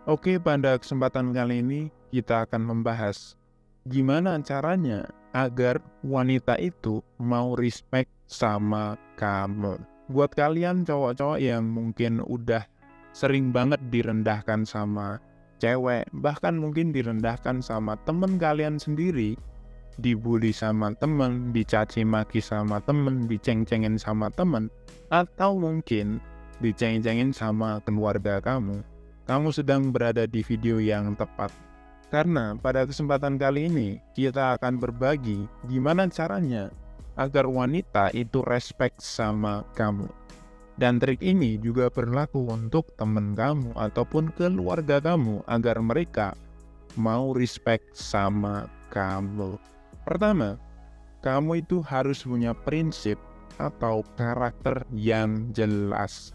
Oke, pada kesempatan kali ini kita akan membahas gimana caranya agar wanita itu mau respect sama kamu. Buat kalian cowok-cowok yang mungkin udah sering banget direndahkan sama cewek, bahkan mungkin direndahkan sama temen kalian sendiri, dibully sama temen, dicaci maki sama temen, diceng-cengin sama temen, atau mungkin diceng-cengin sama keluarga kamu. Kamu sedang berada di video yang tepat. Karena pada kesempatan kali ini kita akan berbagi gimana caranya agar wanita itu respect sama kamu. Dan trik ini juga berlaku untuk teman kamu ataupun keluarga kamu agar mereka mau respect sama kamu. Pertama, kamu itu harus punya prinsip atau karakter yang jelas.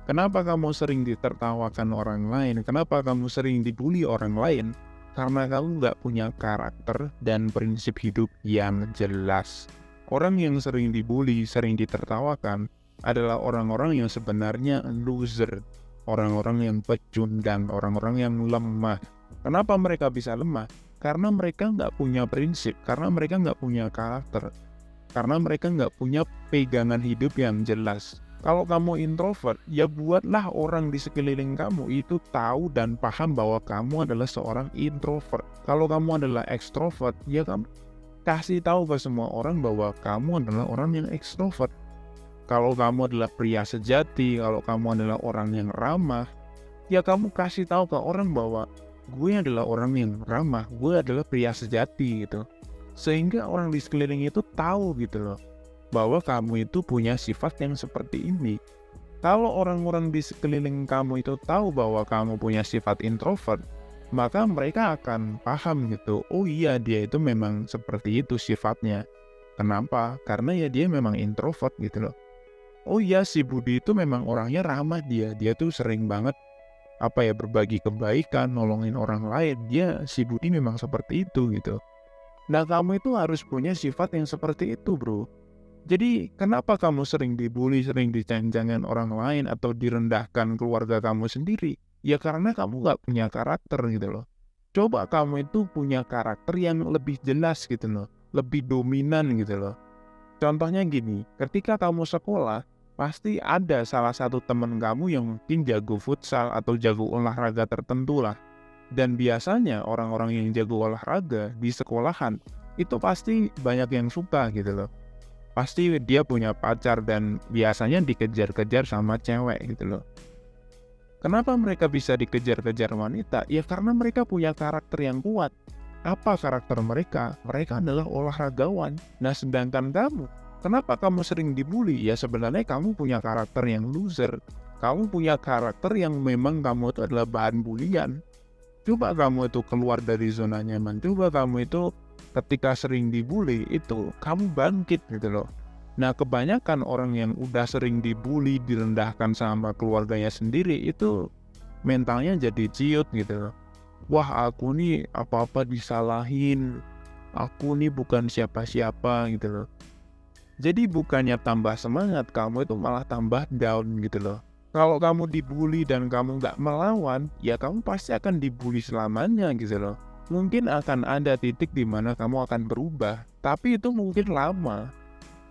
Kenapa kamu sering ditertawakan orang lain? Kenapa kamu sering dibully orang lain? Karena kamu nggak punya karakter dan prinsip hidup yang jelas. Orang yang sering dibully, sering ditertawakan adalah orang-orang yang sebenarnya loser. Orang-orang yang pecundang, orang-orang yang lemah. Kenapa mereka bisa lemah? Karena mereka nggak punya prinsip, karena mereka nggak punya karakter, karena mereka nggak punya pegangan hidup yang jelas. Kalau kamu introvert, ya buatlah orang di sekeliling kamu itu tahu dan paham bahwa kamu adalah seorang introvert. Kalau kamu adalah extrovert, ya kamu kasih tahu ke semua orang bahwa kamu adalah orang yang extrovert. Kalau kamu adalah pria sejati, kalau kamu adalah orang yang ramah, ya kamu kasih tahu ke orang bahwa gue adalah orang yang ramah, gue adalah pria sejati gitu. Sehingga orang di sekeliling itu tahu gitu loh, bahwa kamu itu punya sifat yang seperti ini. Kalau orang-orang di sekeliling kamu itu tahu bahwa kamu punya sifat introvert, maka mereka akan paham gitu, oh iya dia itu memang seperti itu sifatnya. Kenapa? Karena ya dia memang introvert gitu loh. Oh iya si Budi itu memang orangnya ramah, dia tuh sering banget berbagi kebaikan, nolongin orang lain. Si Budi memang seperti itu gitu. Nah kamu itu harus punya sifat yang seperti itu bro. Jadi kenapa kamu sering dibully, sering diceng-cengin orang lain atau direndahkan keluarga kamu sendiri? Ya karena kamu gak punya karakter gitu loh. Coba kamu itu punya karakter yang lebih jelas gitu loh, lebih dominan gitu loh. Contohnya gini, ketika kamu sekolah, pasti ada salah satu teman kamu yang mungkin jago futsal atau jago olahraga tertentu lah. Dan biasanya orang-orang yang jago olahraga di sekolahan itu pasti banyak yang suka gitu loh. Pasti dia punya pacar dan biasanya dikejar-kejar sama cewek gitu loh. Kenapa mereka bisa dikejar-kejar wanita? Ya karena mereka punya karakter yang kuat. Apa karakter mereka? Mereka adalah olahragawan. Nah sedangkan kamu, kenapa kamu sering dibully? Ya sebenarnya kamu punya karakter yang loser. Kamu punya karakter yang memang kamu itu adalah bahan bulian. Coba kamu itu keluar dari zona nyaman. Coba kamu itu ketika sering dibully itu kamu bangkit gitu loh. Nah kebanyakan orang yang udah sering dibully, direndahkan sama keluarganya sendiri itu mentalnya jadi ciut gitu loh. Wah aku nih apa-apa disalahin, aku nih bukan siapa-siapa gitu loh. Jadi bukannya tambah semangat, kamu itu malah tambah down gitu loh. Kalau kamu dibully dan kamu nggak melawan, ya kamu pasti akan dibully selamanya gitu loh. Mungkin akan ada titik di mana kamu akan berubah, tapi itu mungkin lama.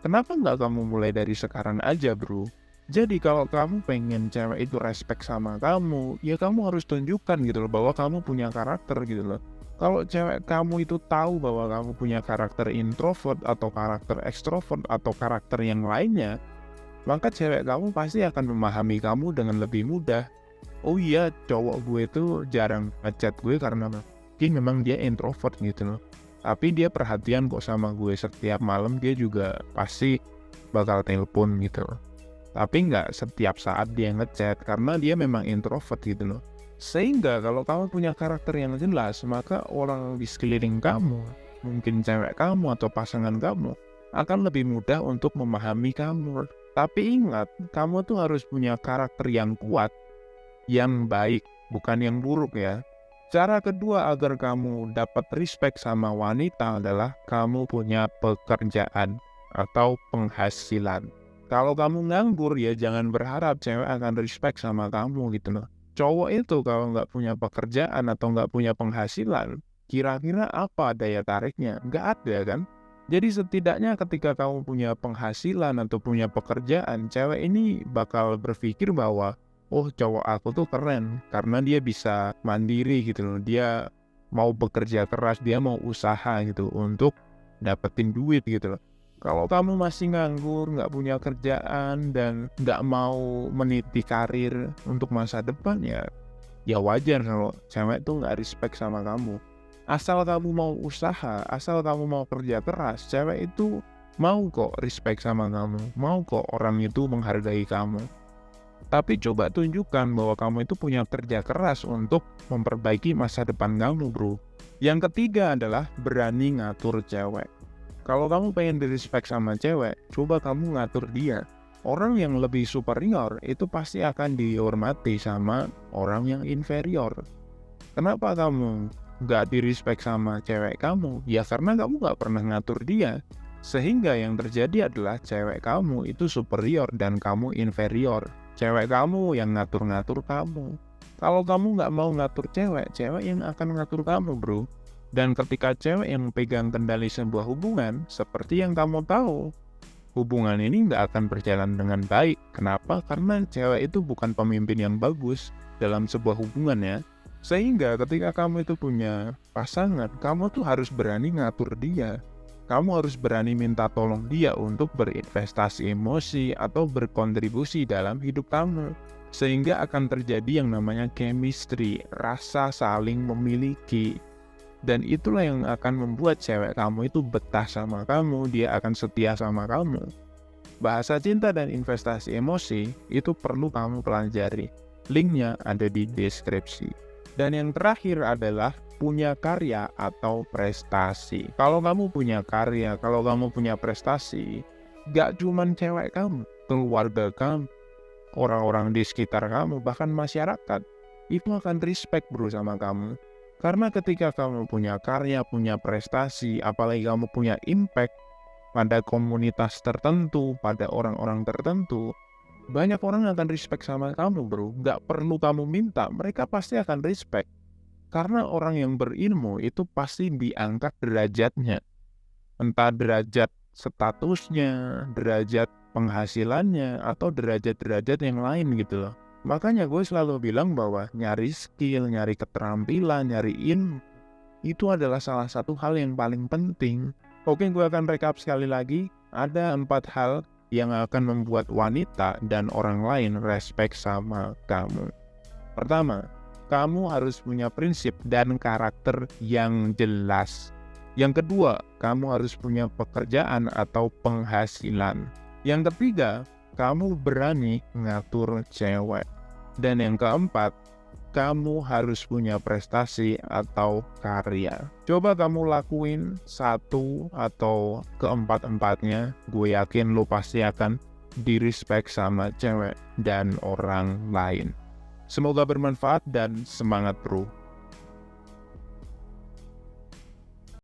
Kenapa nggak kamu mulai dari sekarang aja bro? Jadi kalau kamu pengen cewek itu respect sama kamu, ya kamu harus tunjukkan gitu loh bahwa kamu punya karakter gitu loh. Kalau cewek kamu itu tahu bahwa kamu punya karakter introvert atau karakter extrovert atau karakter yang lainnya, maka cewek kamu pasti akan memahami kamu dengan lebih mudah. Oh iya, cowok gue tuh jarang ngechat gue karena mungkin memang dia introvert gitu loh. Tapi dia perhatian kok sama gue, setiap malam dia juga pasti bakal telepon gitu loh. Tapi nggak setiap saat dia ngechat karena dia memang introvert gitu loh. Sehingga kalau kamu punya karakter yang jelas, maka orang di sekeliling kamu, mungkin cewek kamu atau pasangan kamu, akan lebih mudah untuk memahami kamu. Tapi ingat, kamu tuh harus punya karakter yang kuat, yang baik, bukan yang buruk ya. Cara kedua agar kamu dapat respect sama wanita adalah kamu punya pekerjaan atau penghasilan. Kalau kamu nganggur ya jangan berharap cewek akan respect sama kamu gitu loh. Cowok itu kalau nggak punya pekerjaan atau nggak punya penghasilan, kira-kira apa daya tariknya? Nggak ada kan? Jadi setidaknya ketika kamu punya penghasilan atau punya pekerjaan, cewek ini bakal berpikir bahwa, oh cowok aku tuh keren, karena dia bisa mandiri gitu loh. Dia mau bekerja keras, dia mau usaha gitu untuk dapetin duit gitu loh. Kalau kamu masih nganggur, nggak punya kerjaan, dan nggak mau meniti karir untuk masa depan, ya wajar kalau cewek tuh nggak respect sama kamu. Asal kamu mau usaha, asal kamu mau kerja keras, cewek itu mau kok respect sama kamu, mau kok orang itu menghargai kamu. Tapi coba tunjukkan bahwa kamu itu punya kerja keras untuk memperbaiki masa depan kamu, bro. Yang ketiga adalah berani ngatur cewek. Kalau kamu pengen di-respect sama cewek, coba kamu ngatur dia. Orang yang lebih superior itu pasti akan dihormati sama orang yang inferior. Kenapa kamu nggak di-respect sama cewek kamu? Ya karena kamu nggak pernah ngatur dia. Sehingga yang terjadi adalah cewek kamu itu superior dan kamu inferior. Cewek kamu yang ngatur-ngatur kamu. Kalau kamu nggak mau ngatur cewek, cewek yang akan ngatur kamu, bro. Dan ketika cewek yang pegang kendali sebuah hubungan, seperti yang kamu tahu, hubungan ini nggak akan berjalan dengan baik. Kenapa? Karena cewek itu bukan pemimpin yang bagus dalam sebuah hubungan ya. Sehingga ketika kamu itu punya pasangan, kamu tuh harus berani ngatur dia. Kamu harus berani minta tolong dia untuk berinvestasi emosi atau berkontribusi dalam hidup kamu. Sehingga akan terjadi yang namanya chemistry, rasa saling memiliki. Dan itulah yang akan membuat cewek kamu itu betah sama kamu, dia akan setia sama kamu. Bahasa cinta dan investasi emosi itu perlu kamu pelajari. Linknya ada di deskripsi. Dan yang terakhir adalah punya karya atau prestasi. Kalau kamu punya karya, kalau kamu punya prestasi, gak cuman cewek kamu, keluarga kamu, orang-orang di sekitar kamu, bahkan masyarakat, itu akan respect bro sama kamu. Karena ketika kamu punya karya, punya prestasi, apalagi kamu punya impact pada komunitas tertentu, pada orang-orang tertentu, banyak orang akan respect sama kamu bro. Gak perlu kamu minta, mereka pasti akan respect. Karena orang yang berilmu itu pasti diangkat derajatnya. Entah derajat statusnya, derajat penghasilannya, atau derajat-derajat yang lain gitu loh. Makanya gue selalu bilang bahwa nyari skill, nyari keterampilan, nyari ilmu, itu adalah salah satu hal yang paling penting. Oke, gue akan rekap sekali lagi. Ada 4 hal yang akan membuat wanita dan orang lain respect sama kamu. Pertama, kamu harus punya prinsip dan karakter yang jelas. Yang kedua, kamu harus punya pekerjaan atau penghasilan. Yang ketiga, kamu berani ngatur cewek. Dan yang keempat, kamu harus punya prestasi atau karya. Coba kamu lakuin satu atau keempat-empatnya, gue yakin lo pasti akan di-respect sama cewek dan orang lain. Semoga bermanfaat dan semangat bro.